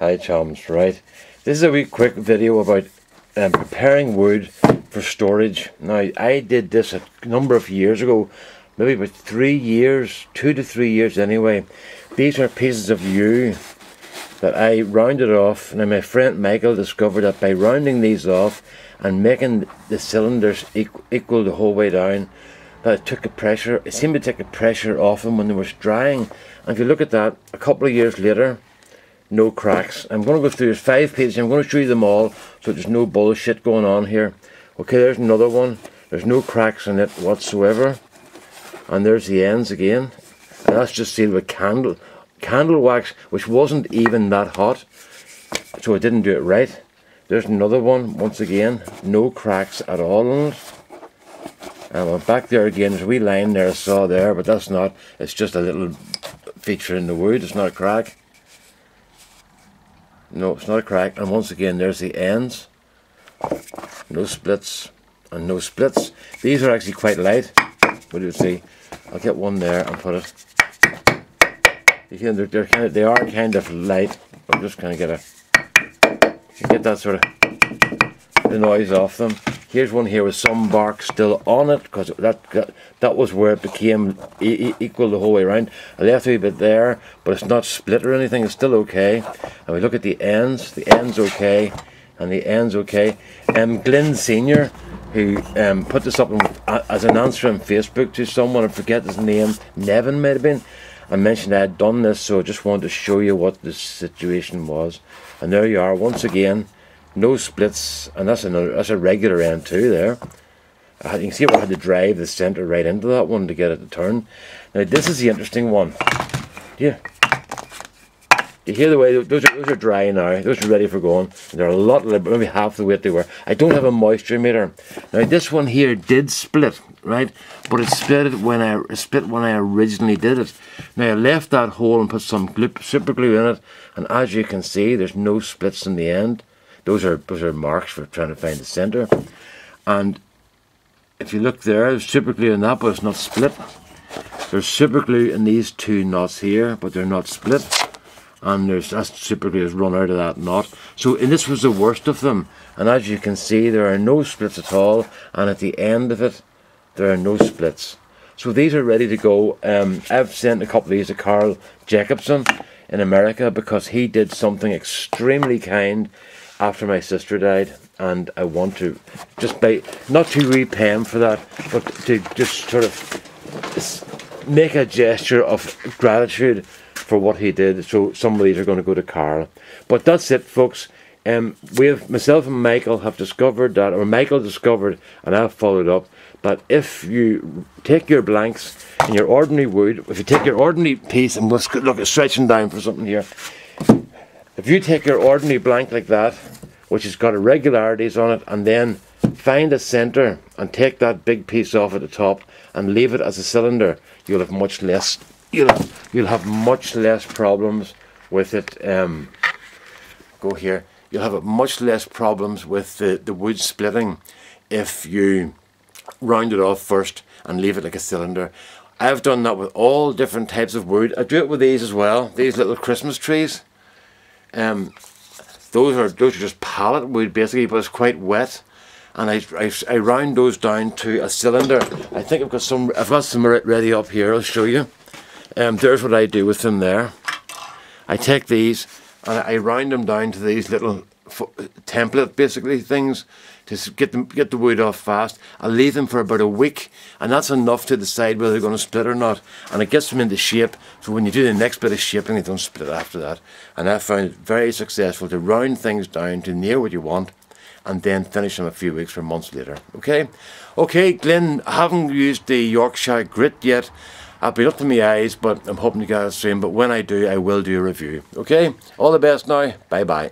Hi chums, right. This is a wee quick video about preparing wood for storage. Now I did this a number of years ago, maybe about 3 years, 2 to 3 years anyway. These are pieces of yew that I rounded off. Now my friend Michael discovered that by rounding these off and making the cylinders equal the whole way down, that it took the pressure, it seemed to take the pressure off them when they were drying. And if you look at that, a couple of years later, no cracks. I'm going to go through 5 pages. I'm going to show you them all so there's no bullshit going on here. Okay, there's another one. There's no cracks in it whatsoever. And there's the ends again. And that's just sealed with candle wax, which wasn't even that hot. So I didn't do it right. There's another one, once again, no cracks at all on it. And back there again, there's a wee line there I saw there, but that's not, it's just a little feature in the wood, it's not a crack. No, it's not a crack. And once again, there's the ends. No splits and no splits. These are actually quite light. What do you see? I'll get one there and put it. You can, they are kind of light. I'm just kind of get that sort of the noise off them. Here's one here with some bark still on it, because that was where it became equal the whole way around. I left a wee bit there, but it's not split or anything, it's still okay. And we look at the ends okay, and the ends okay. Glyn Senior, who put this up as an answer on Facebook to someone, I forget his name, Nevin might have been, I mentioned I had done this, so I just wanted to show you what the situation was. And there you are, once again. No splits, and that's a regular end too there. You can see I had to drive the centre right into that one to get it to turn. Now this is the interesting one. Yeah. You hear the way, those are dry now, those are ready for going. They're a lot, maybe half the weight they were. I don't have a moisture meter. Now this one here did split, right? But it split when I originally did it. Now I left that hole and put some super glue in it, and as you can see, there's no splits in the end. Those are marks for trying to find the centre. And if you look there, there's super glue in that, but it's not split. There's super glue in these 2 knots here, but they're not split. And that super glue has run out of that knot. So, and this was the worst of them. And as you can see, there are no splits at all. And at the end of it, there are no splits. So these are ready to go. I've sent a couple of these to Carl Jacobson in America, because he did something extremely kind after my sister died, and I want to just not to repay him for that, but to just sort of make a gesture of gratitude for what he did. So some of these are going to go to Carl. But that's it, folks. Myself and Michael have discovered that, or Michael discovered, and I've followed up, that if you take your blanks in your ordinary wood, if you take your ordinary piece, and let's look at stretching down for something here. If you take your ordinary blank like that, which has got irregularities on it, and then find a centre and take that big piece off at the top and leave it as a cylinder, you'll have much less. You'll have much less problems with it. Go here. You'll have much less problems with the wood splitting if you round it off first and leave it like a cylinder. I've done that with all different types of wood. I do it with these as well. These little Christmas trees. Those are just pallet wood basically, but it's quite wet, and I round those down to a cylinder. I think I've got some ready up here. I'll show you. There's what I do with them there. I take these and I round them down to these little template basically things to get the wood off fast. I leave them for about a week, and that's enough to decide whether they're going to split or not, and it gets them into shape, so when you do the next bit of shaping, they don't split after that. And I found it very successful to round things down to near what you want, and then finish them a few weeks or months later. Okay, Glenn, I haven't used the Yorkshire grit yet. I've been up to my eyes, but I'm hoping to get it soon. But when I do, I will do a review. Okay, all the best now. Bye bye.